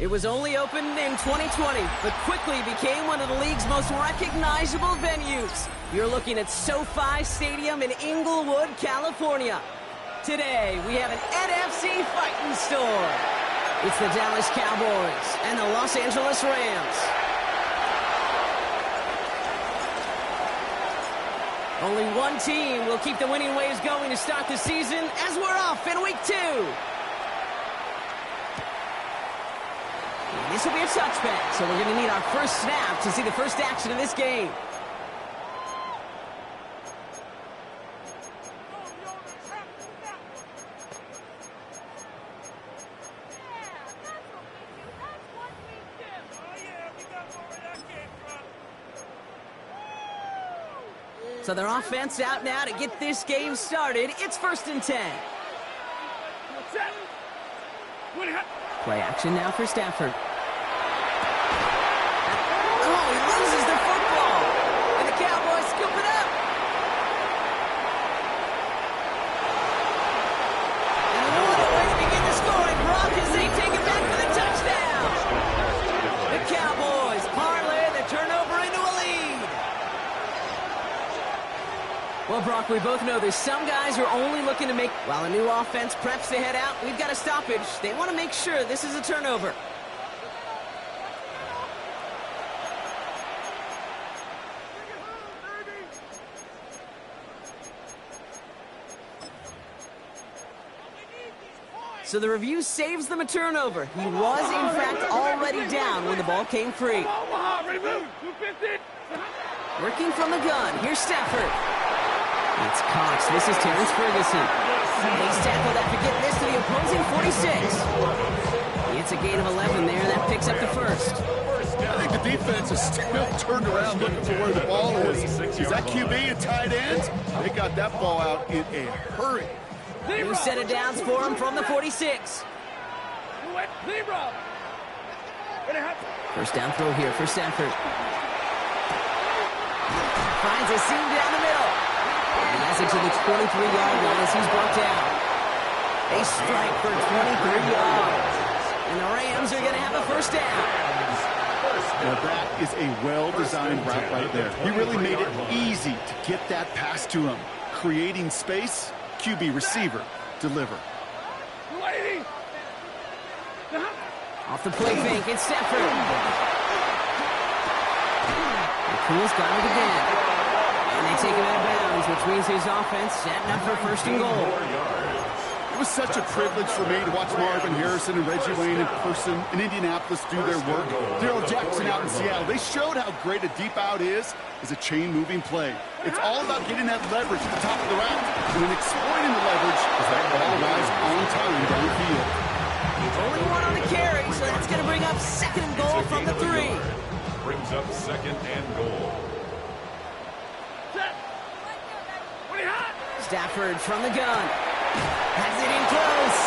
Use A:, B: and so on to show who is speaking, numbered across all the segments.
A: It was only opened in 2020, but quickly became one of the league's most recognizable venues. You're looking at SoFi Stadium in Inglewood, California. Today, we have an NFC fighting store. It's the Dallas Cowboys and the Los Angeles Rams. Only one team will keep the winning waves going to start the season as we're off in week 2. This will be a touchback, so we're going to need our first snap to see the first action of this game. So their offense out now to get this game started. It's 1st and 10. Play action now for Stafford. Oh, he loses the football. And the Cowboys scoop it up. And what a way to begin the scoring. Brock as they take it back for the touchdown. The Cowboys parlay the turnover into a lead. Well, Brock, we both know there's some guys who are only looking to make, while a new offense preps to head out, we've got a stoppage. They want to make sure this is a turnover. So the review saves them a turnover. He was, in fact, already down when the ball came free. Working from the gun, here's Stafford. It's Cox. This is Terrence Ferguson. He's tackled after getting this to the opposing 46. It's a gain of 11 there. That picks up the first.
B: I think the defense is still turned around looking for where the ball is. Is that QB and tight ends? They got that ball out in a hurry.
A: New set of downs for him from the 46. First down throw here for Stafford. Finds a seam down the middle. And that's it to the 23-yard line as he's brought down. They strike for 23 yards. And the Rams are going to have a first down.
B: Now that is a well-designed route right there. He really made it easy to get that pass to him. Creating space, QB receiver, deliver.
A: Off the play fake, it's Stafford. McCool's got it again. And they take him out of bounds, which means his offense setting up for 1st and goal.
B: It was such a privilege for me to watch Marvin Harrison and Reggie Wayne in person in Indianapolis do their work. Daryl Jackson out in Seattle. They showed how great a deep out is as a chain-moving play. It's all about getting that leverage at the top of the route and then exploiting the leverage as that ball arrives on time downfield.
A: Only one on the carry, so that's going to bring up 2nd and goal from the 3.
C: Brings up 2nd and goal.
A: Stafford from the gun. Has it in close.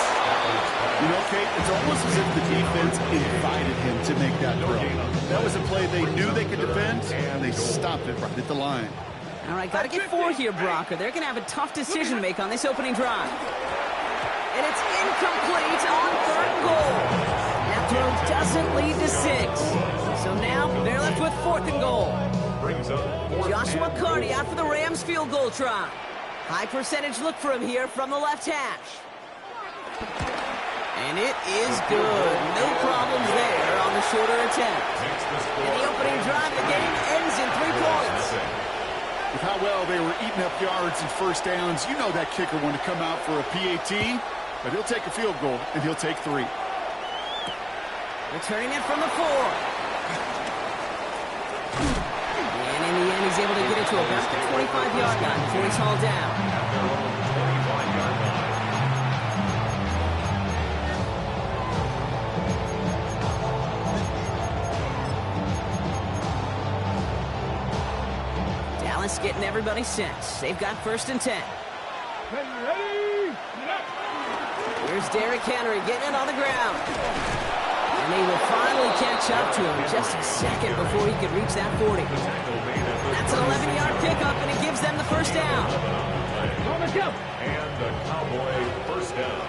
B: You know, Kate, it's almost as if the defense invited him to make that throw. That was a play they knew they could defend, and they stopped it right at the line.
A: All right, got to get 4 here, Brock, or they're going to have a tough decision to make on this opening drive. And it's incomplete on 3rd and goal. That throw doesn't lead to 6. So now they're left with 4th and goal. Joshua Carty out for the Rams field goal try. High percentage look for him here from the left hash. And it is good. No problems there on the shorter attempt. And the opening drive of the game ends in 3 points.
B: With how well they were eating up yards and first downs, you know that kicker wanted to come out for a PAT, but he'll take a field goal, and he'll take 3.
A: Returning it from the 4. And in the end, he's able to get it to about the 25-yard line before he's hauled down. Dallas getting everybody set. They've got 1st and 10. Here's Derrick Henry getting it on the ground. And they will finally catch up to him just a second before he could reach that 40. That's an 11-yard pickup, and it gives them the first down.
C: And the Cowboy first down.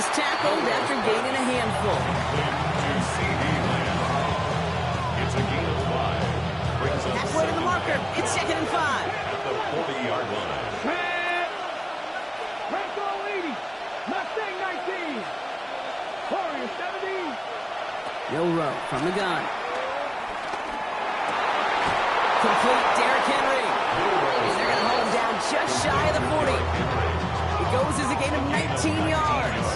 A: He's tackled after gaining a handful.
C: It's a gain of 5. Brings up
A: Halfway to the marker. It's 2nd and 5.
C: at the 40-yard line.
D: Franco 80. Mustang 19. Warrior 70.
A: Milroe from the gun. Complete Derrick Henry. And they're going to hold him down just shy of the 40. It goes as a gain of 19 yards.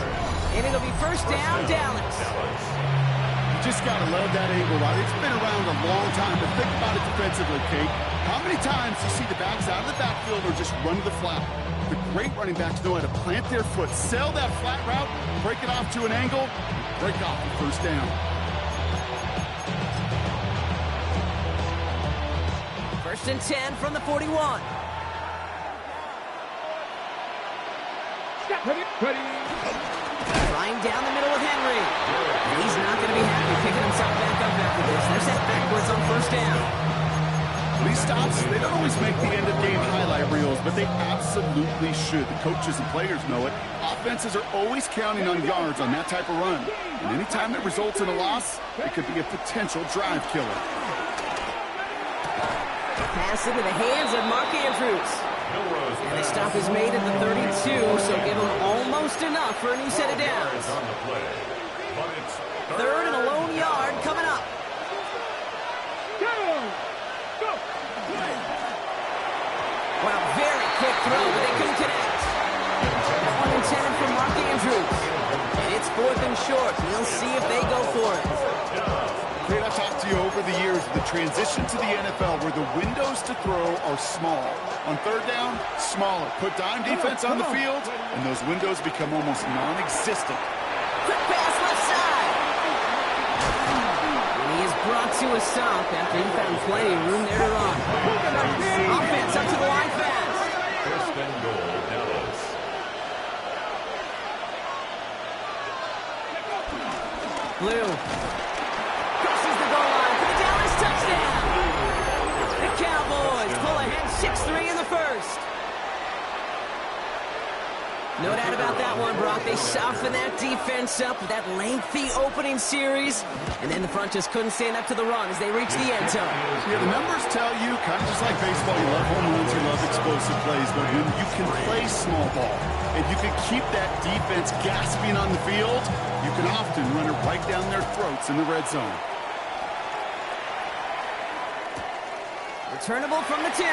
A: And it'll be first down, Dallas.
B: You just got to love that angle route. It's been around a long time, but think about it defensively, Kate. How many times do you see the backs out of the backfield or just run to the flat? The great running backs know how to plant their foot, sell that flat route, break it off to an angle, break off the first down.
A: First and 10 from the 41. Flying down the middle with Henry. And he's not going to be happy picking himself back up after this. They're set backwards on first down.
B: These stops, they don't always make the end-of-game highlight reels, but they absolutely should. The coaches and players know it. Offenses are always counting on yards on that type of run. And anytime it results in a loss, it could be a potential drive killer.
A: Pass into the hands of Mark Andrews. And the stop is made at the 32, so give him almost enough for a new set of downs. Third and a lone yard coming up. Wow, very quick throw, but they couldn't connect. That one intended for Mark Andrews. And it's 4th and short. We'll see if they go for it.
B: Great, I've talked to you over the years of the transition to the NFL where the windows to throw are small. On third down, smaller. Put dime defense on the field, and those windows become almost non-existent.
A: Quick pass left side. And he is brought to a stop after he found plenty of room there to run. Offense up to the line fast.
C: First and goal, Dallas.
A: Blue. Crosses the goal line for the Dallas touchdown. The Cowboys pull ahead 6-3 in the first. No doubt about that one, Brock. They softened that defense up with that lengthy opening series, and then the front just couldn't stand up to the run as they reached the end zone.
B: Yeah, the numbers tell you, kind of just like baseball, you love home runs, you love explosive plays, but when you can play small ball and you can keep that defense gasping on the field, you can often run it right down their throats in the red zone.
A: Returnable from the 2.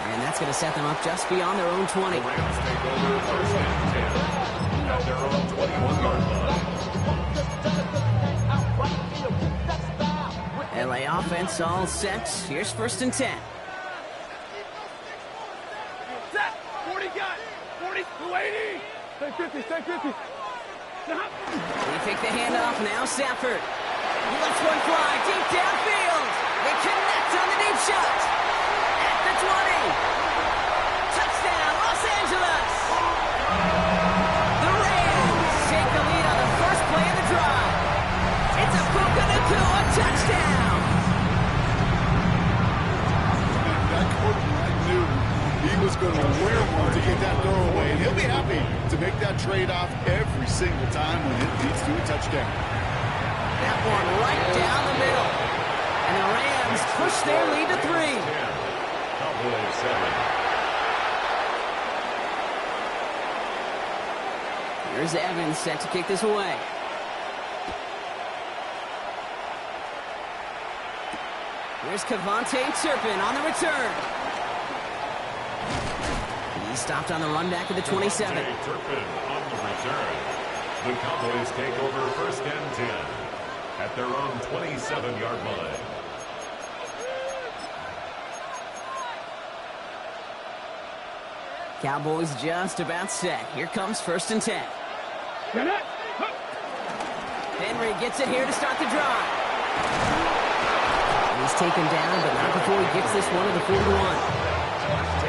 A: And that's going to set them up just beyond their own 20.
C: The Rams take over first and 10 at their own 21-yard line.
A: LA offense all set. Here's first and 10.
D: Set. 40 got. 40 to 80. Stay 50. Stay 50.
A: They take the handoff. Now Stafford. He lets one fly deep downfield. They connect on the deep shot. At the 20. Touchdown, Los Angeles. The Rams take the lead on the first play of the drive. It's a Puka Nacua touchdown.
B: That quarterback knew he was going to wear one to get that throw away, and he'll be happy to make that trade-off every single time when it leads to a touchdown.
A: That one right down the middle. And the Rams push their lead to 3.
C: Cowboys 7.
A: Here's Evans set to kick this away. Here's Cavante Turpin on the return. He's stopped on the run back at the 27.
C: Turpin on the return. The Cowboys take over first and 10 at their own 27-yard line.
A: Cowboys just about set. Here comes first and 10. Henry gets it here to start the drive. He's taken down, but not before he gets this one to the 41.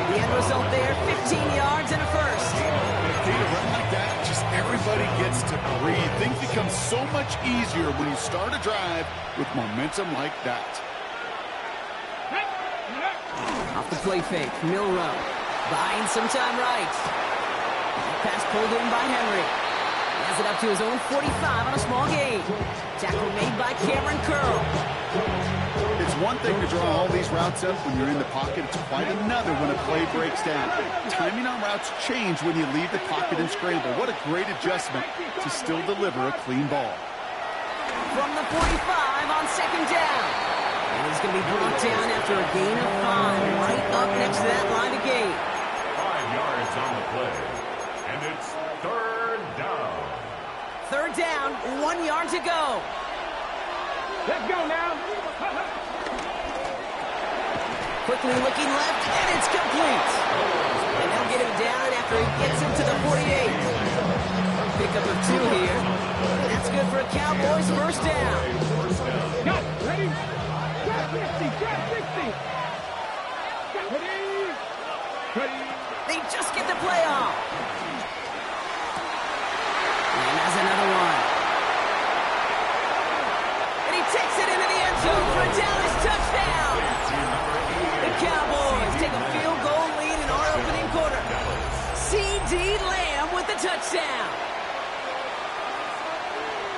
A: The end result there, 15 yards and a first.
B: A run like that, just everybody gets to breathe. Things become so much easier when you start a drive with momentum like that.
A: Off the play fake, Milroe buying some time right. Pass pulled in by Henry. He has it up to his own 45 on a small gain. Tackle made by Cameron Curl.
B: It's one thing to draw all these routes up when you're in the pocket. It's quite another when a play breaks down. Timing on routes change when you leave the pocket and scramble. What a great adjustment to still deliver a clean ball.
A: From the 45 on second down. And he's going to be brought down after a gain of 5. Right up next to that line of gain.
C: 5 yards on the play. And it's third down.
A: Third down, 1 yard to go.
D: Let's go now.
A: Quickly looking left, and it's complete. And they'll get him down after he gets him to the 48. Pickup of 2 here. That's good for a Cowboys first down.
D: Go. Ready? Grab 50. Grab 60. Ready? Ready?
A: They just get the play off. And that's another one. And he takes it into the end zone for a Dallas touchdown. The Cowboys take a field goal lead in our opening quarter. C.D. Lamb with the touchdown.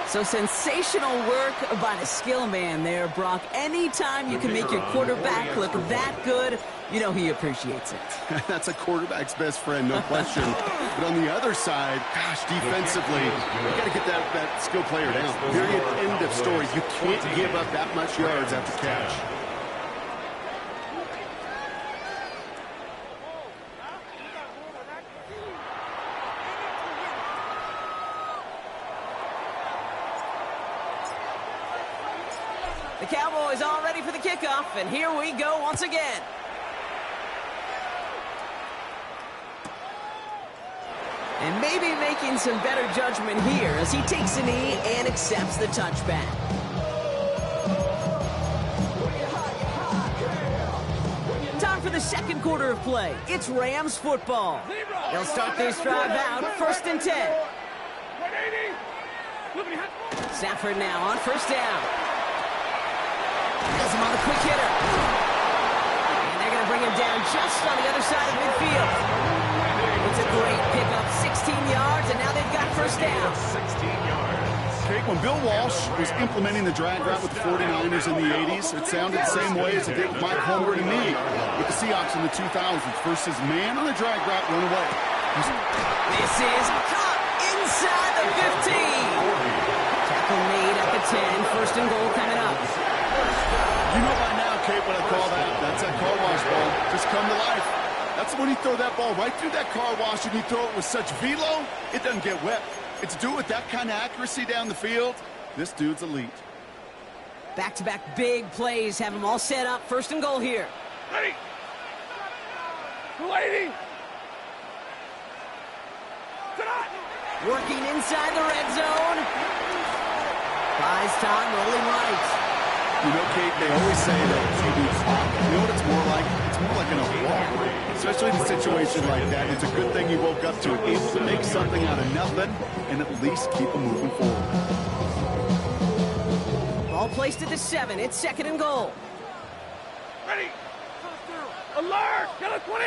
A: So sensational work by the skill man there, Brock. Anytime you can make your quarterback look that good, you know he appreciates it.
B: That's a quarterback's best friend, no question. But on the other side, gosh, defensively, you got to get that skill player down. Period, end of story. You can't give up that much yards after catch.
A: The Cowboys all ready for the kickoff, and here we go once again. And maybe making some better judgment here as he takes a knee and accepts the touchback. Time for the second quarter of play. It's Rams football. They'll start this drive out, 1st and 10. Stafford now on first down. Has him on the quick hitter. And they're going to bring him down just on the other side of midfield. It's a great pickup, 16 yards, and now they've got first down.
C: 16 yards.
B: Okay, when Bill Walsh was implementing the drag route with the 49ers in the 80s, it sounded the same way as it did with Mike Holmgren and me with the Seahawks in the 2000s versus man on the drag route, run away.
A: This is caught inside the 15. Tackle made at the 10, 1st and goal coming up.
B: You know by now, Kate, what I call that. That's that car wash ball. Just come to life. That's when you throw that ball right through that car wash and you throw it with such velo, it doesn't get wet. It's do it with that kind of accuracy down the field. This dude's elite.
A: Back-to-back big plays have them all set up. 1st and goal here.
D: Ready? 280.
A: Working inside the red zone. Buys time, rolling right.
B: You know, Kate, they always say that QB clock. You know what it's more like? It's more like an walk. Especially in a situation like that. It's a good thing you woke up to it. Able to make something out of nothing and at least keep them moving forward.
A: Ball placed at the 7. It's 2nd and goal.
D: Ready? Alert! Get a 20!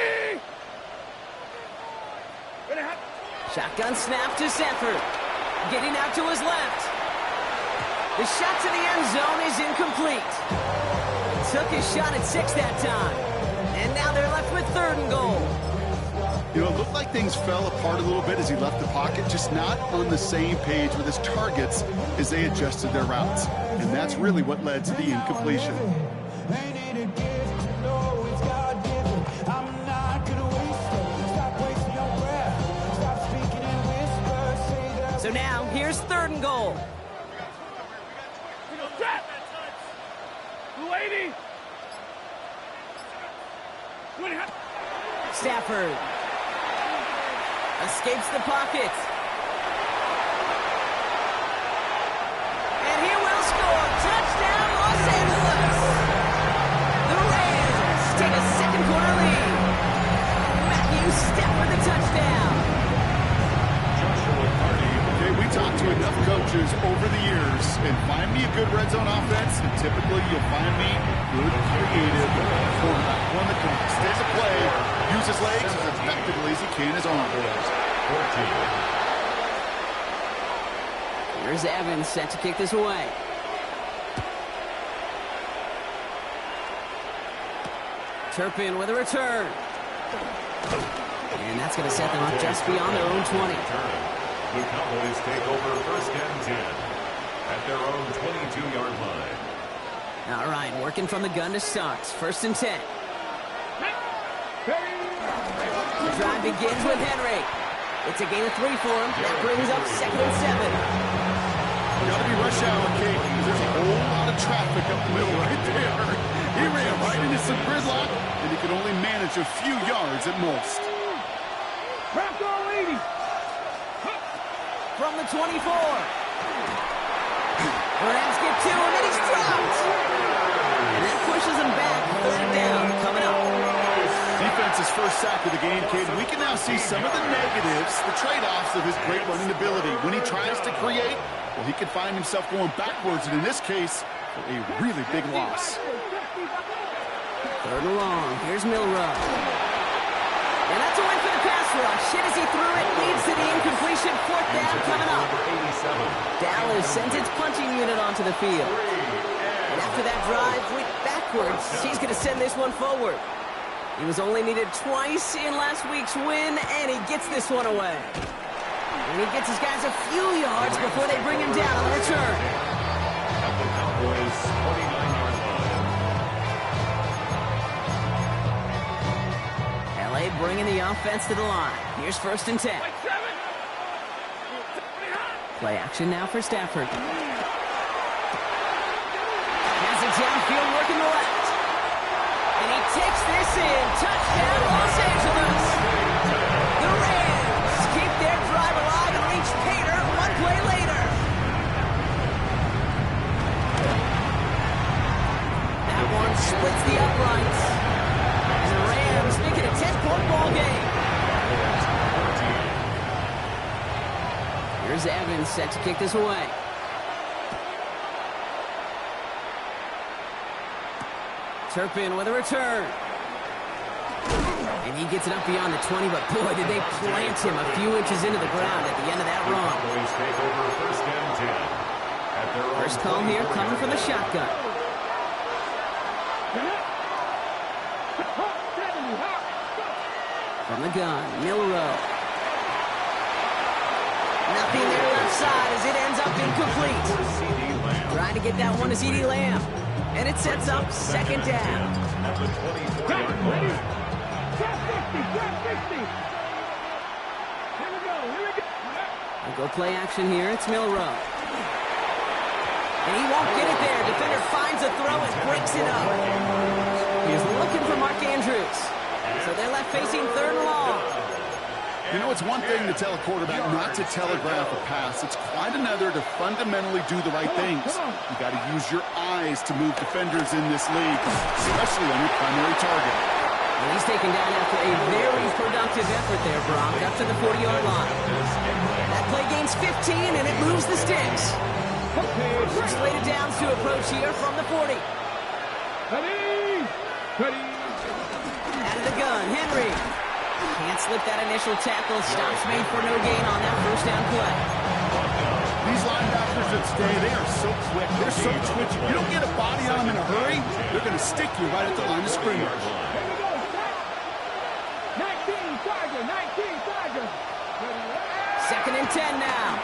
D: Ready?
A: Shotgun snap to Stafford. Getting out to his left. The shot to the end zone is incomplete. Took his shot at 6 that time. And now they're left with 3rd and goal.
B: You know, it looked like things fell apart a little bit as he left the pocket, just not on the same page with his targets as they adjusted their routes. And that's really what led to the incompletion.
A: So now, here's 3rd and goal.
D: 280.
A: Stafford escapes the pocket. And he will score. Touchdown, Los Angeles. The Rams take a second quarter lead. Matthew Stafford the touchdown.
B: Okay, we talked to enough coaches over the years, and find me a good red zone offense, and typically you'll find me good, creative quarterback. One that can stay the play, use his legs as effectively as he can his arm.
C: 14.
A: Here's Evans set to kick this away. Turpin with a return. And that's going to set them up just beyond their own 20.
C: The Cowboys take over first and 10 at their own 22-yard line.
A: All right, working from the gun to start. First and 10. The drive begins with Henry. It's a gain of 3 for him. That brings up second and 7.
B: Gotta be rush hour, Kate. There's a whole lot of traffic up the middle right there. He ran right into some gridlock, and he could only manage a few yards at most.
A: From the 24. Rams get 2, and then he's dropped. And that pushes him back. Third down coming up.
B: Defense's first sack of the game, Kate. We can now see some of the negatives, the trade-offs of his great running ability. When he tries to create, well, he can find himself going backwards, and in this case, a really big loss.
A: Third and long. Here's Milrow. And that's a win for the pass rush. Hit as he threw it, leads to the incompletion. Fourth down coming up. Dallas sends its punching unit onto the field. And after that drive went backwards, he's going to send this one forward. He was only needed twice in last week's win, and he gets this one away. And he gets his guys a few yards before they bring him down on the return.
C: At the Cowboys' 29-yard line.
A: LA bringing the offense to the line. Here's first and 10. Play action now for Stafford. Has it downfield, working the left. And he takes this in. Touchdown, Los Angeles. The Rams keep their drive alive and reach Pater one play later. That one splits the uprights. And the Rams make it a 10-point ball game. Here's Evans set to kick this away. Turpin with a return. And he gets it up beyond the 20, but boy, did they plant him a few inches into the ground at the end of that run.
C: Cowboys take over first and 10 at their own
A: First call here coming from the shotgun. From the gun, Milrow. Nothing there left side as it ends up incomplete. Trying to get that one to CeeDee Lamb. And it sets up second down.
C: at the 24-yard line.
A: We'll go play action here. It's Milrow. And he won't get it there. Defender finds a throw and breaks it up. He's looking for Mark Andrews. So they're left facing third and long.
B: You know, it's one thing to tell a quarterback not to telegraph a pass. It's quite another to fundamentally do the right things. You got to use your eyes to move defenders in this league, especially on your primary target.
A: And he's taken down after a very productive effort there, Brock, up to the 40-yard line. That play gains 15, and it moves the sticks. Slated downs to approach here from the 40. Out of the gun, Henry. Can't slip that initial tackle. Stops made for no gain on that first down play.
B: These linebackers that stay, they are so quick. They're so twitchy. You don't get a body on them in a hurry, they're going to stick you right at the line of scrimmage.
D: 19 Tiger.
A: Second and 10 now.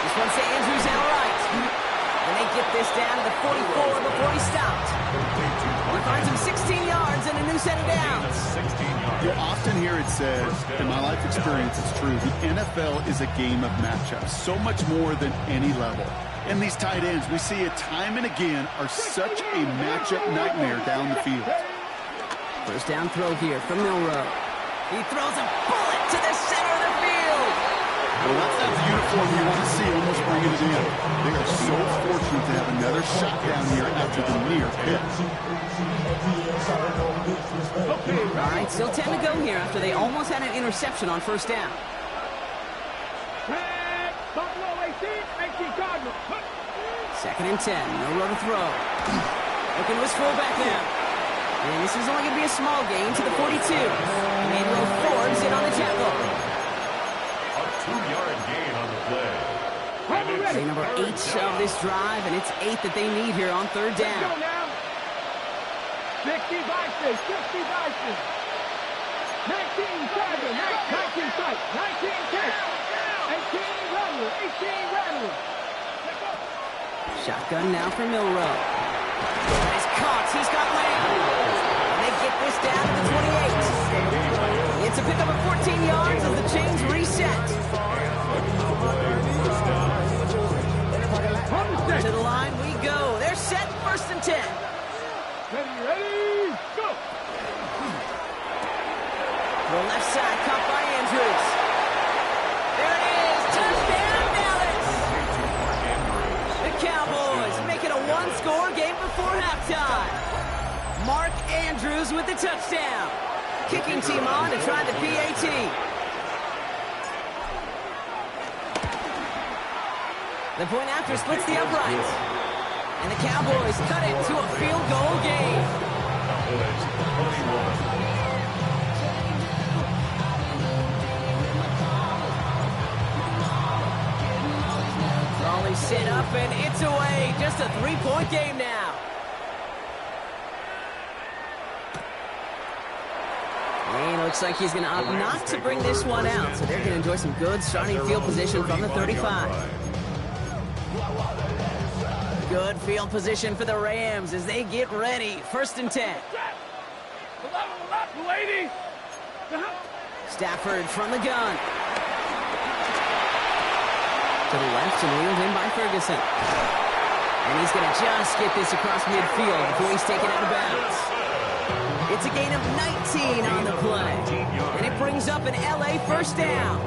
A: This one's to Andrews out right. And they get this down to the 44 before he stopped. He finds him 16 yards and a new set of downs.
B: You'll often hear it said, in my life experience, it's true, the NFL is a game of matchups, so much more than any level. And these tight ends, we see it time and again, are such a matchup nightmare down the field.
A: First down throw here from Milrow. He throws a bullet to the center of the field.
B: Well, that's that uniform you want to see almost bringing it in. They are so fortunate to have another shot down here after the near hit.
A: All right, still 10 to go here after they almost had an interception on first down. Second and 10, Milrow to throw. Looking to his fullback now. And this is only going to be a small gain to the 42. Manuel Forbes in on the tackle.
C: 2-yard gain on the play.
A: Play number 8 of this drive, and it's 8 that they need here on third down.
D: Let's go now. 60 vices, 60 vices. 19 Tiger, 19 fight, 19 catch. 18 Rattler, 18 Rattler.
A: Shotgun now for Milrow. He's caught. He's got Lamb. And they get this down to the 28. It's a pickup of 14 yards as the chains reset. To the line we go. They're set, 1st and 10.
D: Ready, go!
A: The left side caught by Andrews. There it is. Touchdown, Dallas. The Cowboys make it a 1-score game before halftime. Mark Andrews with the touchdown. Kicking team on to try the PAT. The point after splits the uprights. And the Cowboys cut it to a field goal game. Raleigh set up and it's away. Just a 3-point game now. And it looks like he's going to opt not to bring this one out. So they're going to enjoy some good starting field position from the 35. Good field position for the Rams as they get ready. 1st and 10. Stafford from the gun. To the left and wheeled in by Ferguson. And he's going to just get this across midfield before he's taken out of bounds. It's a gain of 19 on the play. And it brings up an LA 1st down.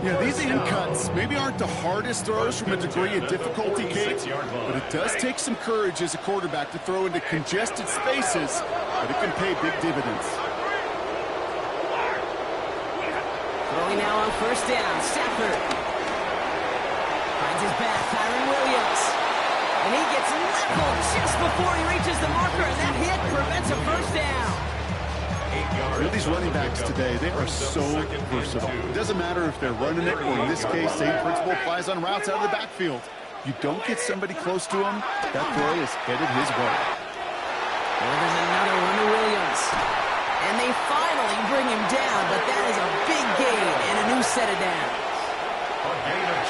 B: Yeah, these in cuts maybe aren't the hardest throws from a degree of difficulty, Kate, but it does take some courage as a quarterback to throw into congested spaces, but it can pay big dividends.
A: Throwing now on 1st down, Stafford. Finds his back, Kyron Williams. And he gets leveled just before he reaches the marker, and that hit prevents a 1st down.
B: These running backs today, they are so versatile. It doesn't matter if they're running it, or in this case, same principle applies on routes out of the backfield. You don't get somebody close to him, that throw is headed his way.
A: Well, there's another one to Williams. And they finally bring him down, but that is a big gain and a new set of downs.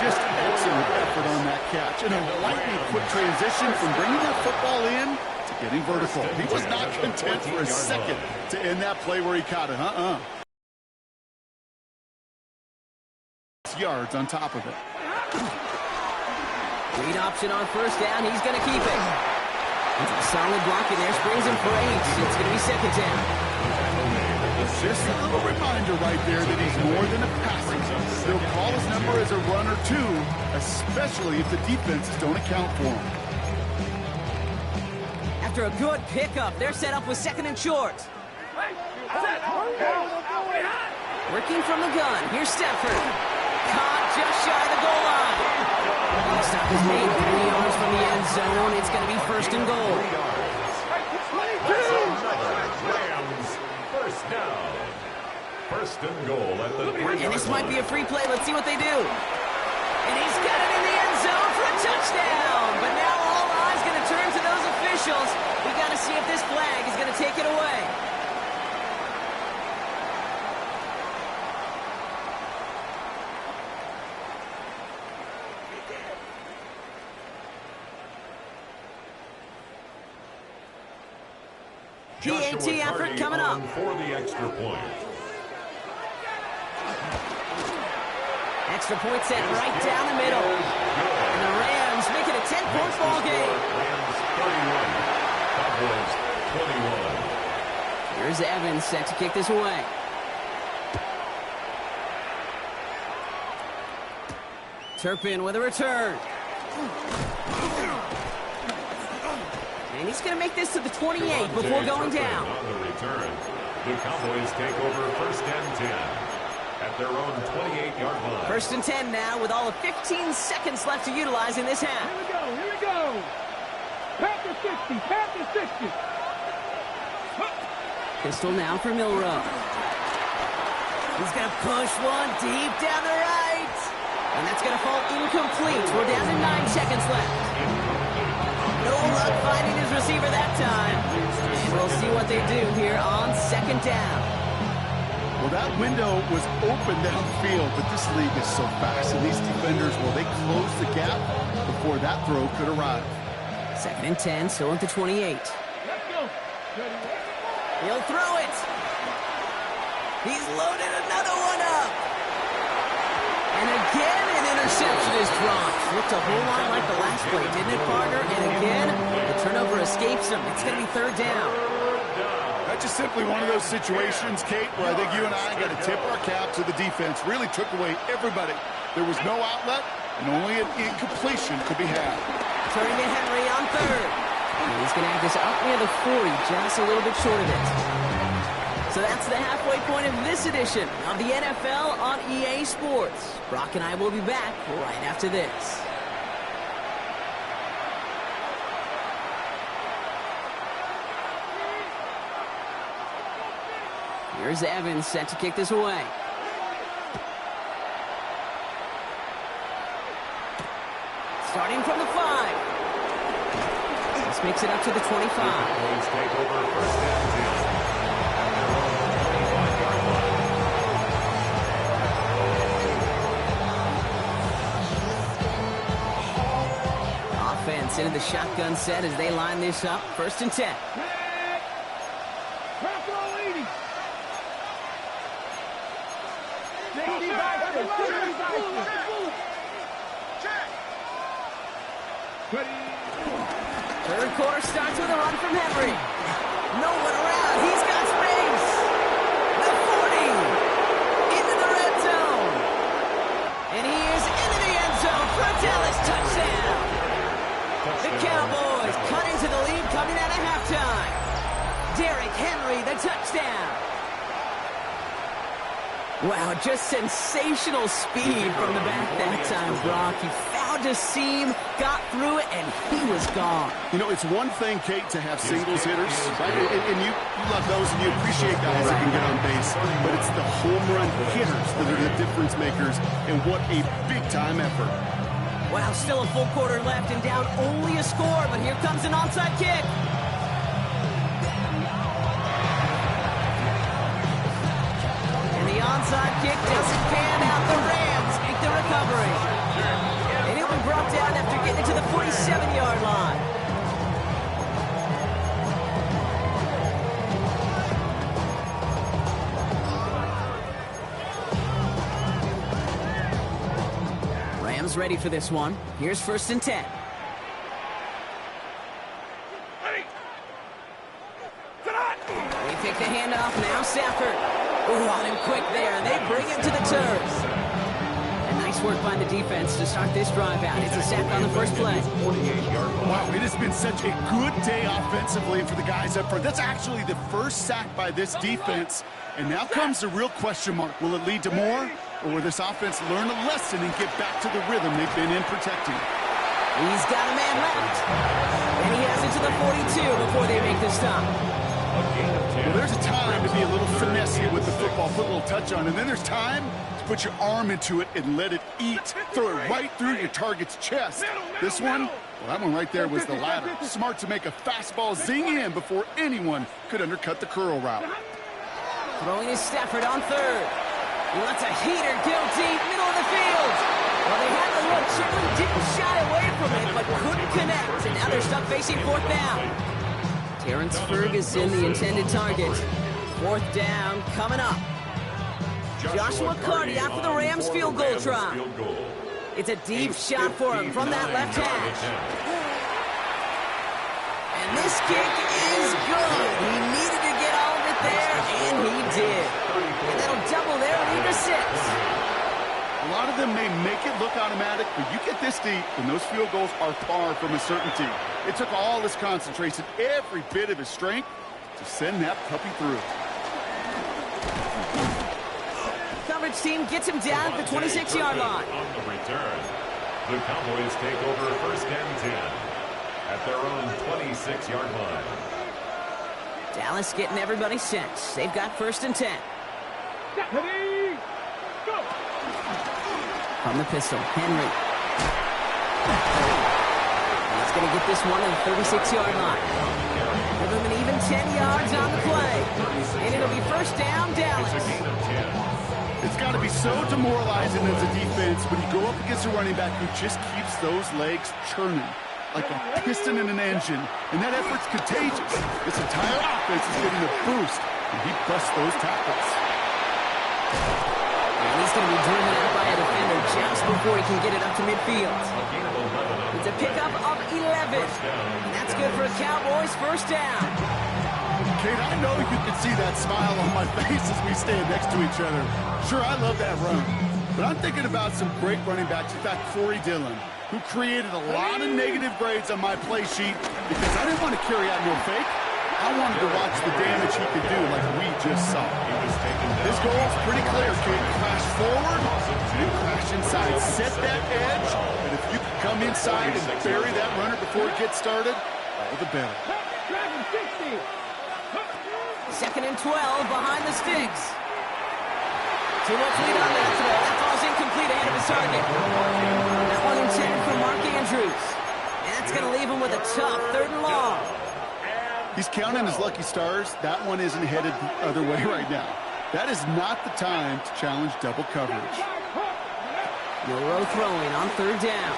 B: Just excellent effort on that catch. And a lightning quick transition from bringing that football in to getting vertical. He was not content for a second to end that play where he caught it. Yards on top of it.
A: Read option on 1st down. He's going to keep it. It's a solid blocking there. Springs him for 8. It's going to be 2nd down.
B: Just a little reminder right there that he's more than a passer. They'll call his number as a runner too, especially if the defenses don't account for him.
A: After a good pickup, they're set up with 2nd and short. Working from the gun. Here's Stafford. Caught just shy of the goal line. The stop is made 3 yards from the end zone. It's going to be 1st and goal.
C: Rams, 1st down. 1st and goal at the 3-yard line.
A: And this might be a free play. Let's see what they do. And he's got it in the end zone for a touchdown. But now all eyes going to turn to those officials. We got to see if this flag is going to take it away. PAT effort coming up.
C: For the extra point.
A: Extra point set right down the middle. And the Rams make it a 10-point ball game.
C: Rams 31. Cowboys 21.
A: Here's Evans set to kick this away. Turpin with a return. And he's going to make this to the 28 before going down.
C: On the return, the Cowboys take over 1st and 10 at their own 28-yard line.
A: 1st and 10 now with all of 15 seconds left to utilize in this half.
D: Here we go. Panther 60, Panther 60.
A: Pistol now for Milrow. He's going to push one deep down the right. And that's going to fall incomplete. We're down to 9 seconds left. No luck finding his receiver that time. And we'll see what they do here on 2nd down.
B: Well, that window was open downfield, but this league is so fast. And these defenders, well, they closed the gap before that throw could arrive.
A: 2nd and 10, still at the 28. He'll throw it. He's loaded another one up. And again, an interception is dropped. Looked a whole lot like the last play, didn't it, partner? And again, the turnover escapes him. It's going to be 3rd down.
B: That's just simply one of those situations, Kate, where I think you and I got to tip our cap to the defense. Really took away everybody. There was no outlet, and only an incompletion could be had.
A: Turning to Henry on 3rd. And he's going to have this up near the 40, just a little bit short of it. So that's the halfway point of this edition of the NFL on EA Sports. Brock and I will be back right after this. Here's Evans set to kick this away. Starting from the 5. This makes it up to the 25.
C: Cowboys take over 1st and 10.
A: Offense into the shotgun set as they line this up. 1st and 10. Third quarter starts with a run from Henry. No one around. He's got space. The 40. Into the red zone. And he is into the end zone for a Dallas touchdown. The Cowboys cut into the lead coming out of halftime. Derrick Henry, the touchdown. Wow, just sensational speed from the back that time, Brock. He found a seam, got through it, and he was gone.
B: You know, it's one thing, Kate, to have singles hitters, right? And you love those, and you appreciate guys that can get on base. But it's the home run hitters that are the difference makers, and what a big-time effort.
A: Wow, still a full quarter left and down only a score, but here comes an onside kick. Onside kick doesn't pan out. The Rams make the recovery. And he'll be brought down after getting to the 47-yard line. Rams ready for this one. Here's 1st and 10. They pick the handoff now. Stafford. Ooh, on him quick there, and they bring him to the turf. And nice work by the defense to start this drive out. It's a sack on the first play.
B: Wow, it has been such a good day offensively for the guys up front. That's actually the first sack by this defense. And now comes the real question mark. Will it lead to more? Or will this offense learn a lesson and get back to the rhythm they've been in protecting?
A: He's got a man left. And he has it to the 42 before they make the stop.
B: Well, there's a time to be a little finessey with the football, put a little touch on, and then there's time to put your arm into it and let it eat. Throw it right through your target's chest. This one, well, that one right there was the latter. Smart to make a fastball zing in before anyone could undercut the curl route.
A: Throwing is Stafford on 3rd. He lets a heater go deep, middle of the field. Well, they had the look, certainly didn't shy away from it, but couldn't connect. And now they're stuck facing 4th down. Terrence Ferguson, the intended target. 4th down, coming up. Joshua Carty after the Rams field goal try. It's a deep shot for him from that left hash. And this kick is good. He needed to get all of it there, and he did. And that'll double their lead to 6.
B: A lot of them may make it look automatic, but you get this deep, and those field goals are far from a certainty. It took all his concentration, every bit of his strength, to send that puppy through.
A: Coverage team gets him down at the 26-yard line.
C: On the return, the Cowboys take over 1st and 10 at their own 26-yard line.
A: Dallas getting everybody set. They've got 1st and 10.
D: Ready, go.
A: From the pistol, Henry. He's going to get this one to the 36-yard line. Give him an even 10 yards on the play. And it'll be first down, Dallas.
B: It's got to be so demoralizing as a defense when you go up against a running back who just keeps those legs churning like a piston in an engine, and that effort's contagious. This entire offense is getting a boost, and he busts those tackles.
A: And he's going to be driven out by a defender just before he can get it up to midfield. It's a pickup of 11. And that's good for a Cowboys first down.
B: Kate, I know you can see that smile on my face as we stand next to each other. Sure, I love that run. But I'm thinking about some great running backs. In fact, Corey Dillon, who created a lot of negative grades on my play sheet because I didn't want to carry out no fake. I wanted to watch the damage he could do like we just saw. His goal is pretty clear, Kate. Crash forward and crash inside. Set that edge, and if you can come inside and bury that runner before it gets started, all the better.
D: Dragon 60.
A: Second and 12 behind the sticks. Too much lead on that throw. That ball's incomplete ahead of his target. That one intended for Mark Andrews. And that's going to leave him with a tough 3rd and long.
B: He's counting his lucky stars. That one isn't headed the other way right now. That is not the time to challenge double coverage.
A: Milrow throwing on 3rd down.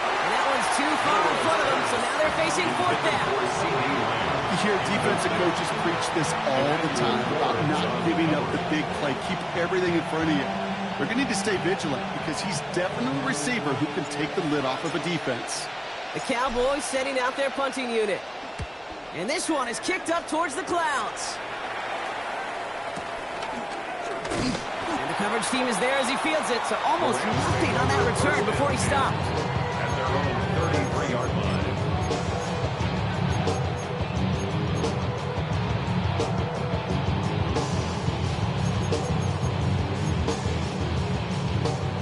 A: And that one's too far in front of them, so now they're facing 4th down.
B: You hear defensive coaches preach this all the time about not giving up the big play. Keep everything in front of you. They're going to need to stay vigilant because he's definitely a receiver who can take the lid off of a defense.
A: The Cowboys sending out their punting unit. And this one is kicked up towards the clouds. And the coverage team is there as he fields it, so almost nothing on that return before he stopped.
C: At their own 33-yard line.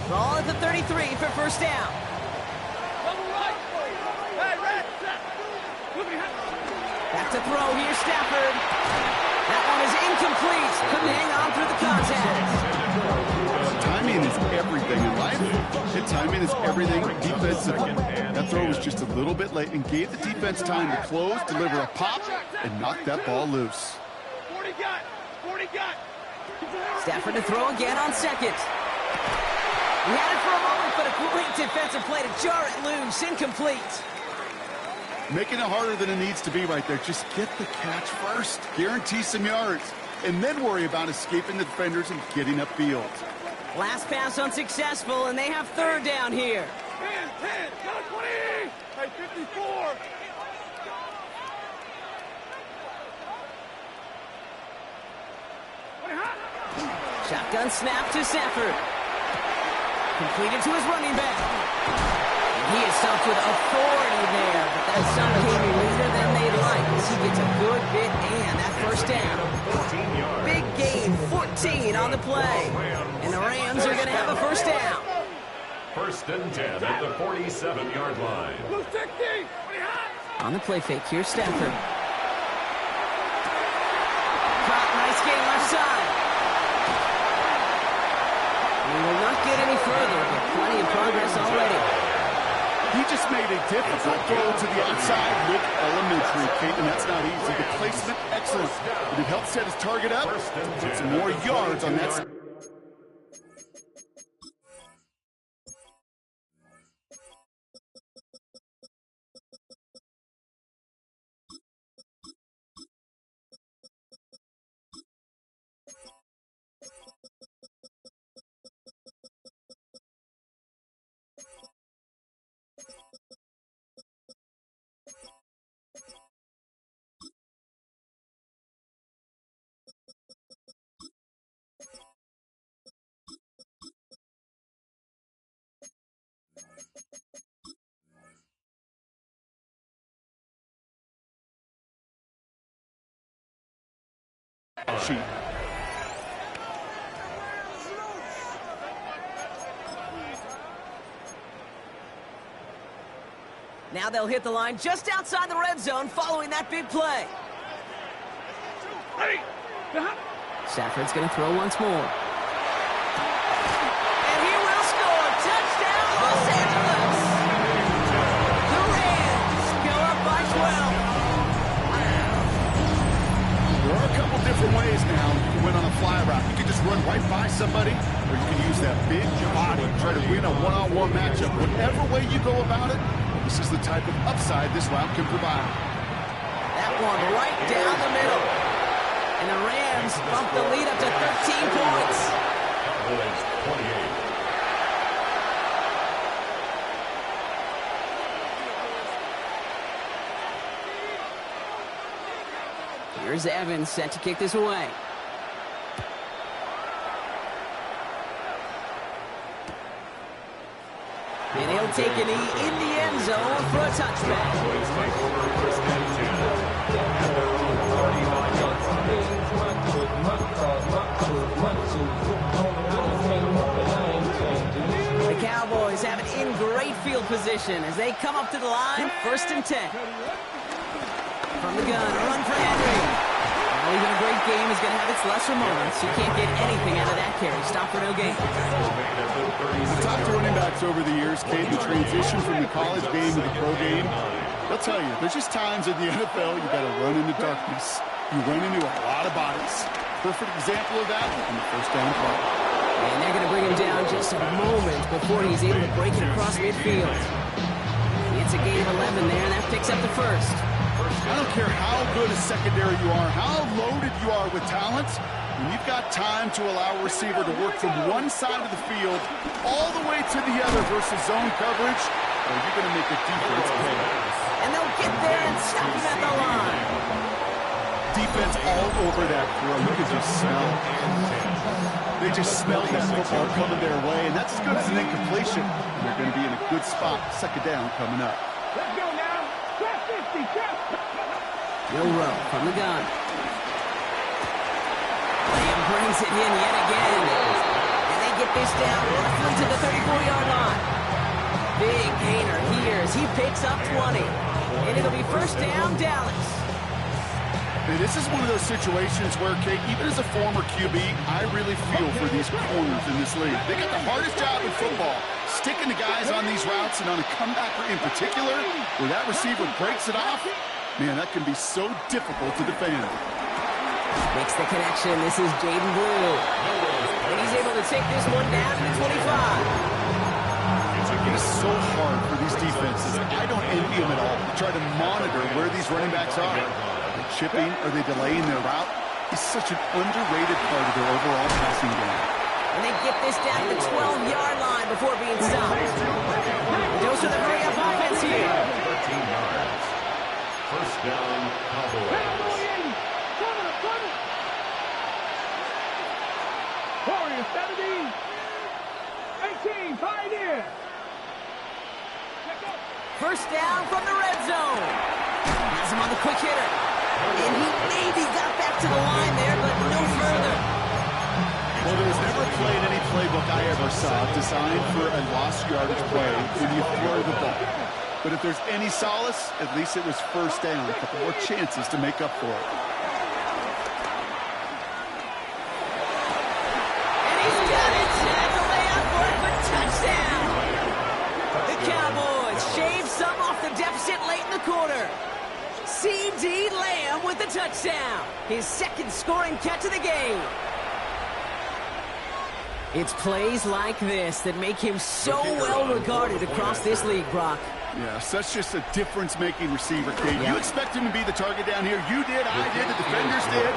A: Ball at the 33 for first down. Back to throw here, Stafford. That one is incomplete. Couldn't hang on through the contact.
B: Timing is everything in life. And timing is everything defensively. That throw was just a little bit late and gave the defense time to close, deliver a pop, and knock that ball loose.
D: 40 got.
A: Stafford to throw again on 2nd. He had it for a moment, but a great defensive play to jar it loose. Incomplete.
B: Making it harder than it needs to be right there. Just get the catch first. Guarantee some yards. And then worry about escaping the defenders and getting upfield.
A: Last pass unsuccessful, and they have 3rd down here.
D: 10, got 20. Hey, 54.
A: Shotgun snap to Stafford. Completed to his running back. And he is stopped with authority there, but that stop came later than they'd like as he gets a good bit and that first down. Big gain, 14 on the play. And the Rams are going to have a first down.
C: 1st and 10 at the 47-yard line.
D: Blue 60.
A: On the play fake, here's Stafford. Caught, nice gain left side. We will not get any further, but plenty of progress already.
B: He just made a difficult throw to the outside. Look elementary, Kate, and that's not easy. The placement, excellent. But it helped set his target up to put some more yards on that side. Sheet.
A: Now they'll hit the line just outside the red zone following that big play. Stafford's going to throw once more. And he will score. Touchdown, Los Angeles. The Rams go up by 12.
B: There are a couple different ways now you can win on a fly route. You can just run right by somebody, or you can use that big body and try to win a one-on-one matchup. Whatever way you go about it, this is the type of upside this route can provide.
A: That one right down the middle. And the Rams bump the lead up to 13 points.
C: Cowboys 28.
A: Here's Evans set to kick this away. And he'll take a knee in the end zone for a touchback.
C: Cowboys take over first and 10 at their own 35.
A: The Cowboys have it in great field position as they come up to the line, first and 10. From the gun, a run for Henry. Well, even a great game is going to have its lesser moments. You can't get anything out of that carry. Stop for no gain.
B: The top running backs over the years came to transition from the college game to the pro game. They'll tell you, there's just times in the NFL you got to run into darkness. You run into a lot of bodies. Perfect example of that on the first down play.
A: And they're going to bring him down just a moment before he's able to break it across midfield. It's a gain of 11 there, and that picks up the first.
B: I don't care how good a secondary you are, how loaded you are with talent, when you've got time to allow a receiver to work from one side of the field all the way to the other versus zone coverage, or you're going to make a defense pay.
A: And they'll get there and stop him at the line.
B: Defense all over that throw. You can just smell it. They just smell that football coming their way, and that's as good as an incompletion. They're going to be in a good spot, second down coming up.
D: Let's go now. Trap 50, trap.
A: Will Rowe from the gun. Lamb brings it in yet again. And they get this down roughly to the 34-yard line. Big gainer here as he picks up 20. And it'll be first down, Dallas.
B: And this is one of those situations where, Kate, even as a former QB, I really feel for these corners in this league. They got the hardest job in football, sticking the guys on these routes and on a comebacker in particular, where that receiver breaks it off. Man, that can be so difficult to defend.
A: Makes the connection. This is Jaden Blue. And he's able to take this one down to the 25.
B: It is so hard for these defenses. I don't envy them at all to try to monitor where these running backs are. Are they chipping? Are they delaying their route? He's such an underrated part of their overall passing game.
A: And they get this down to the 12-yard line before being stopped. Dose of the hurry-up offense here.
C: 13 yards. First down, Cowboys.
D: Warriors 70. 18, Pioneer.
A: First down from the red zone. Has him on the quick hitter. And he maybe got back to the line there, but no further.
B: Well, there was never a play in any playbook I ever saw designed for a lost yardage play when you throw the ball. But if there's any solace, at least it was first down. A couple more chances to make up for it.
A: And he's got it. And the layout for it, but touchdown. The Cowboys shave some off the deficit late in the quarter. C.D. Lamb with the touchdown. His second scoring catch of the game. It's plays like this that make him so well regarded across this league, Brock.
B: Yeah, such just a difference-making receiver, Kate. You expect him to be the target down here. You did, I did, the defenders did.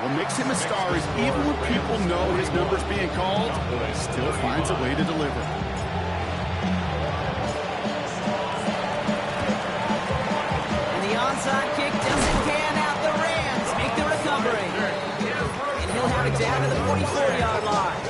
B: What makes him a star is even when people know his number's being called, he still finds a way to deliver.
A: And the onside kick doesn't pan out. The Rams make the recovery. And he'll have it down to the 44-yard line.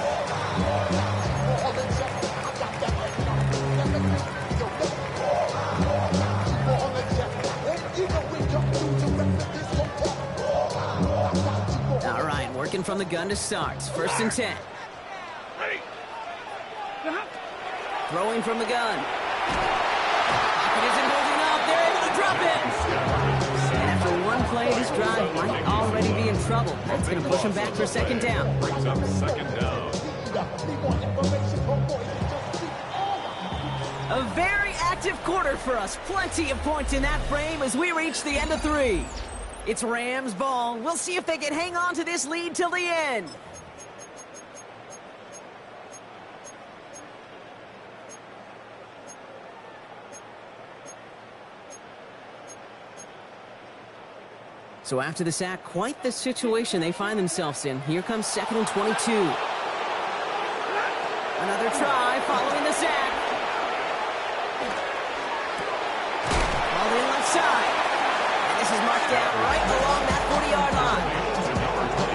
A: All right, working from the gun to start. First and 10. Throwing from the gun. Pocket isn't holding up. They're able to drop it. And after one play play, this drive might already be in trouble. That's going to push him back for second down.
C: Brings up second down.
A: A very active quarter for us. Plenty of points in that frame as we reach the end of 3. It's Rams ball. We'll see if they can hang on to this lead till the end. So after the sack, quite the situation they find themselves in. Here comes 2nd and 22. Another try following the sack. Ball in left side. And this is marked down right along that 40-yard line.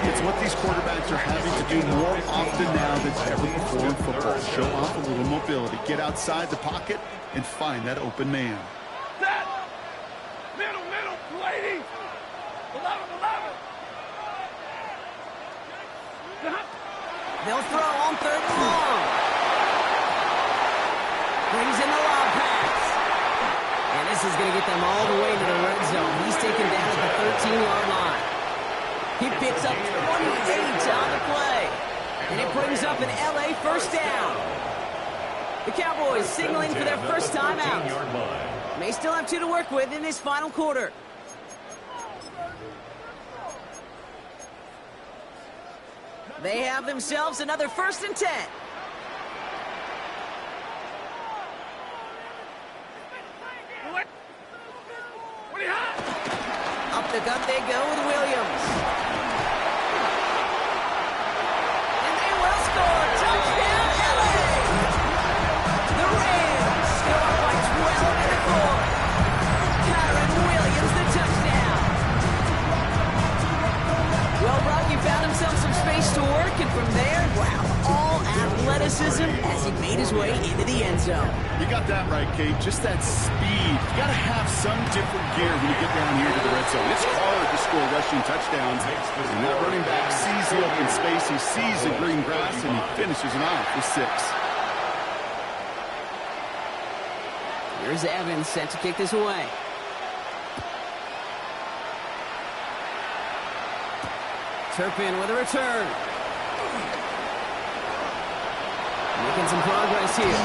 B: It's what these quarterbacks are having to do more often now than ever before in football. Show off a little mobility. Get outside the pocket and find that open man.
D: Set. Middle, lady. 11.
A: They'll throw on 3rd and long. Brings in the long pass. And this is going to get them all the way to the red zone. He's taken down at the 13-yard line. He picks up 28 on the play. And it brings up an LA first down. The Cowboys signaling for their first time out. May still have 2 to work with in this final quarter. They have themselves another 1st and 10. Up the gut they go with Williams. And they will score. Touchdown, LA! The Rams score by 12 in the fourth. Kyron Williams, the touchdown. Well, Brock, he found himself some space to work, and from there, wow, all athleticism as he made his way into the end zone.
B: You got that right, Kate. Just that speed. You got to have some different gear when you get down here to the red zone. It's hard to score rushing touchdowns. And that running back sees the open space, he sees the green grass, and he finishes it off with 6.
A: Here's Evans set to kick this away. Turpin with a return. Making some progress here.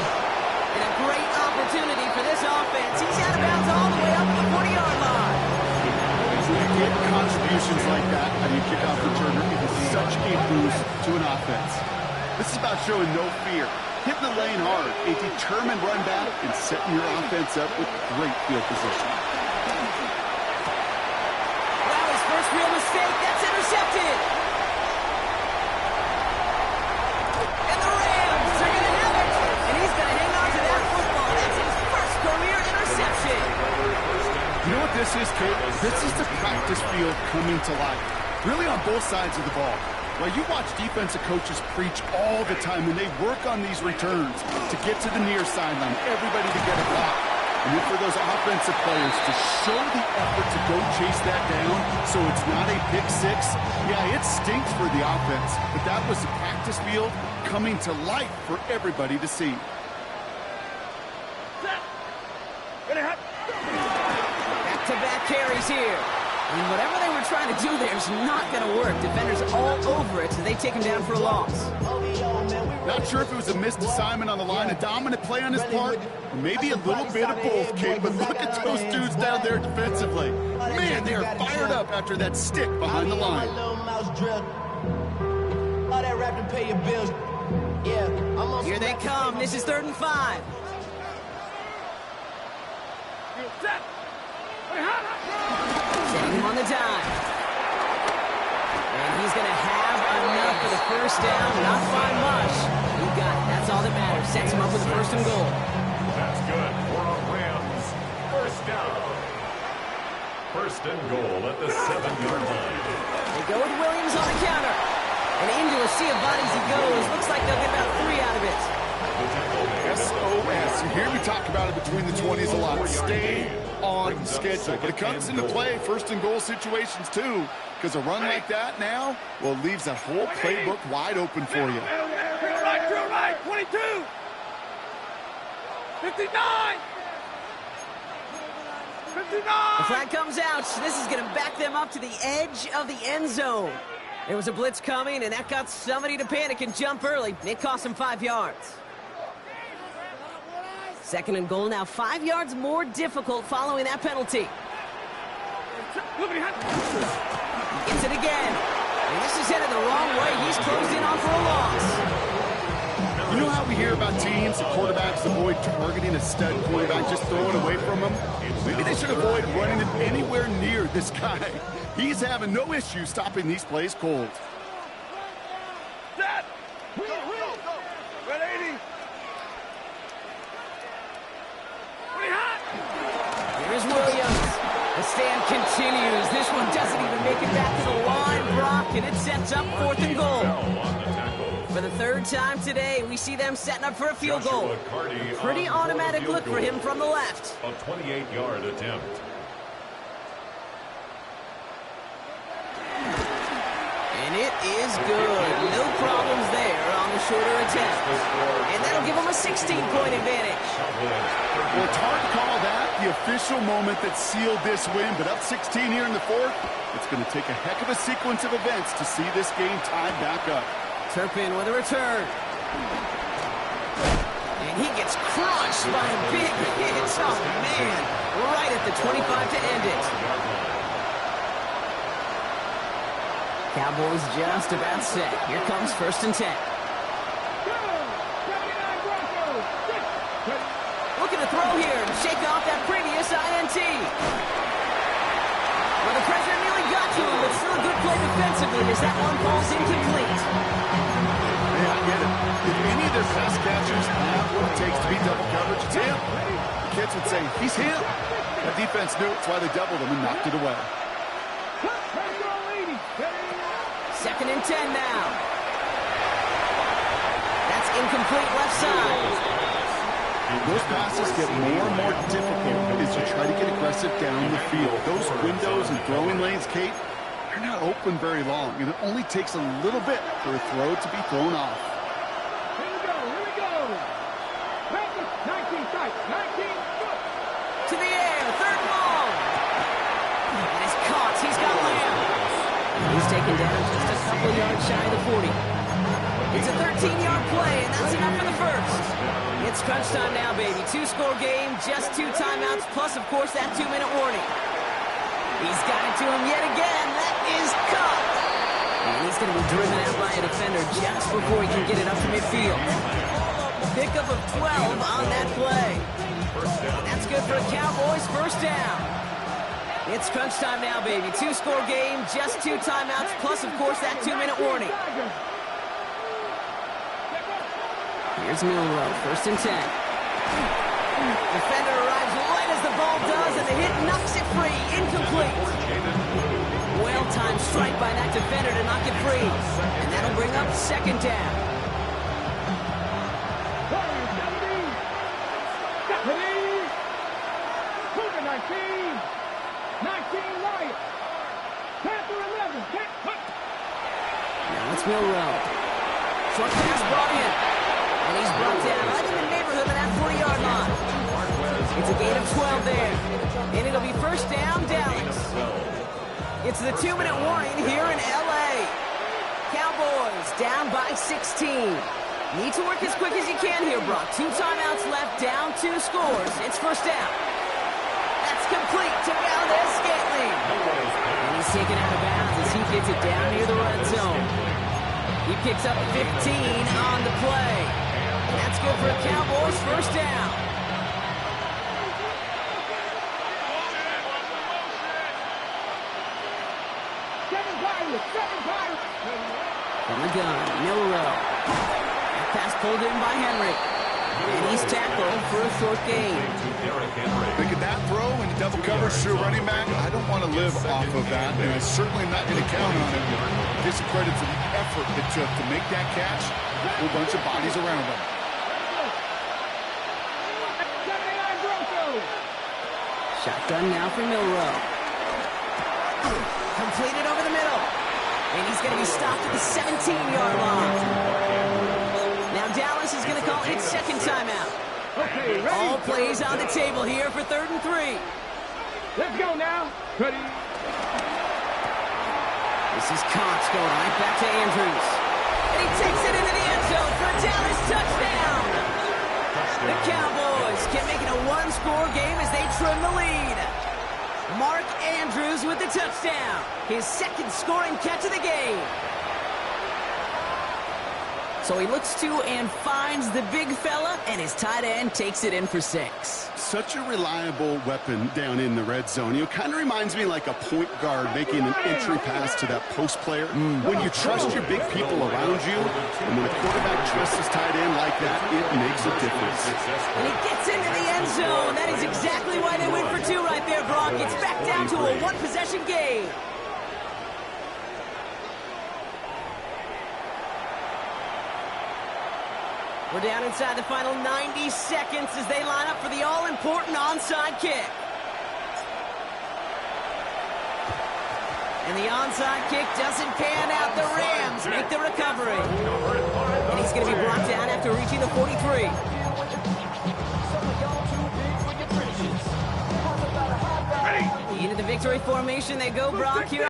A: And a great opportunity for this offense. He's out of bounds all the way up to the 40-yard line.
B: When you get contributions like that and you kick off returner, it is such a boost to an offense. This is about showing no fear, hitting the lane hard, a determined run back, and setting your offense up with great field position.
A: Wow, his first real mistake. That's intercepted. And the Rams are going to have it. And he's going to hang on to that football. That's his first career interception.
B: You know what this is, Kate? This is the practice field coming to life. Really on both sides of the ball. Well, you watch defensive coaches preach all the time when they work on these returns to get to the near sideline, everybody to get a block. And then for those offensive players to show the effort to go chase that down so it's not a pick 6, yeah, it stinks for the offense. But that was the practice field coming to life for everybody to see.
A: Back-to-back carries here. And whatever they were trying to do there is not going to work. Defenders all over it, so they take him down for a loss.
B: Not sure if it was a missed assignment on the line, a dominant play on his part, or maybe a little bit of both, Kate, but look at those dudes down there defensively. Man, they are fired up after that stick behind the line.
A: Here they come. This is 3rd and 5. Setting him on the dime. And he's going to have enough for the first down. Not by much. He got it. That's all that matters. Sets him up with the 1st and goal.
C: That's good for a Rams first down. 1st and goal at the 7-yard line.
A: They go with Williams on the counter. And into a sea of bodies he goes. Looks like they'll get about 3 out of it.
B: SOS. You hear me talk about it between the 20s a lot. Stay on schedule. But it comes into play 1st and goal situations too. Because a run like that now, well, it leaves that whole playbook wide open for you.
D: Right, 22. 59.
A: The flag comes out. This is going to back them up to the edge of the end zone. There was a blitz coming, and that got somebody to panic and jump early. It cost them 5 yards. Second and goal now, 5 yards more difficult following that penalty. Gets it again. And this is headed the wrong way. He's closed in on for a loss.
B: You know how we hear about teams and quarterbacks avoid targeting a stud quarterback, just throwing away from him? Maybe they should avoid running him anywhere near this guy. He's having no issue stopping these plays cold.
D: Set! Go, go, go! Red 80! Pretty hot!
A: Here's Williams. The stand continues. This one doesn't even make it back to the line, Brock, and it sets up 4th and goal. For the 3rd time today, we see them setting up for a field goal. Pretty automatic look for him from the left.
C: A 28-yard attempt.
A: And it is good. No problems there on the shorter attempt. And that'll give them a 16-point advantage.
B: Well, it's hard to call that the official moment that sealed this win, but up 16 here in the 4th, it's going to take a heck of a sequence of events to see this game tied back up.
A: Turpin with a return. And he gets crushed by a big hit. Oh, man. Right at the 25 to end it. Cowboys just about set. Here comes 1st and 10. Looking to throw here and shake off that previous INT. Well, the pressure nearly got to him, but still a good play defensively as that one falls incomplete.
B: Yeah, I get it. If any of their pass catchers have what it takes to beat double coverage, it's him. The kids would say, he's him. The defense knew it's why they doubled him and knocked it away.
A: 2nd and 10 now. That's incomplete left side.
B: Those passes get more and more difficult as you try to get aggressive down the field. Those windows and throwing lanes, Kate, they're not open very long, and it only takes a little bit for a throw to be thrown off.
D: Here we go, here we go. 19 strikes, 19, go.
A: To the air, 3rd and long. And he's caught. He's got Lamb. He's taken down just a couple yards shy of the 40. It's a 13-yard play, and that's enough for the 1st. It's crunch time now, baby. 2-score game, just 2 timeouts, plus, of course, that 2-minute warning. He's got it to him yet again. That is caught. And he's going to be driven out by a defender just before he can get it up to midfield. Pickup of 12 on that play. And that's good for the Cowboys. 1st down. It's crunch time now, baby. 2-score game, just 2 timeouts, plus, of course, that 2-minute warning. Here's Milrow, 1st and 10. Defender arrives right as the ball does, and the hit knocks it free. Incomplete. Well-timed strike by that defender to knock it free. And that'll bring up 2nd down. Now it's Milrow. Short pass brought in. And he's brought down right in the neighborhood of that 40-yard line. It's a gain of 12 there. And it'll be 1st down, Dallas. It's the 2-minute warning here in L.A. Cowboys down by 16. Need to work as quick as you can here, Brock. 2 timeouts left, down 2 scores. It's 1st down. That's complete to Valdez-Scantling. And he's taken out of bounds as he gets it down near the red zone. He picks up 15 on the play. And that's good for a Cowboys 1st down. From the gun, Milrow. That pass pulled in by Henry. And he's tackled for a short gain.
B: Making that throw into double coverage to a running back, I don't want to live off of that, and I'm certainly not going to count on it. Discredit to the effort it took to make that catch. A whole bunch of bodies around him.
A: Shotgun now for Milrow. Completed over the middle. And he's going to be stopped at the 17-yard line. Now Dallas is going to call its 2nd timeout.
D: Okay, ready?
A: All plays on the table here for 3rd and 3.
D: Let's go now. Ready.
A: This is Cox going right back to Andrews. And he takes it into the end zone for a Dallas touchdown. The Cowboys can make it a one-score game as they trim the lead. Mark Andrews with the touchdown. His second scoring catch of the game. So he looks to and finds the big fella, and his tight end takes it in for 6.
B: Such a reliable weapon down in the red zone. It kind of reminds me like a point guard making an entry pass to that post player. When you trust your big people around you, and when a quarterback trusts his tight end like that, it makes a difference.
A: And he gets into the end zone. That is exactly why they win for 2 right there, Brock. It's back down to a one-possession game. We're down inside the final 90 seconds as they line up for the all-important onside kick. And the onside kick doesn't pan out. The Rams make the recovery. And he's going to be brought down after reaching the 43. Into the victory formation they go, Brock, here.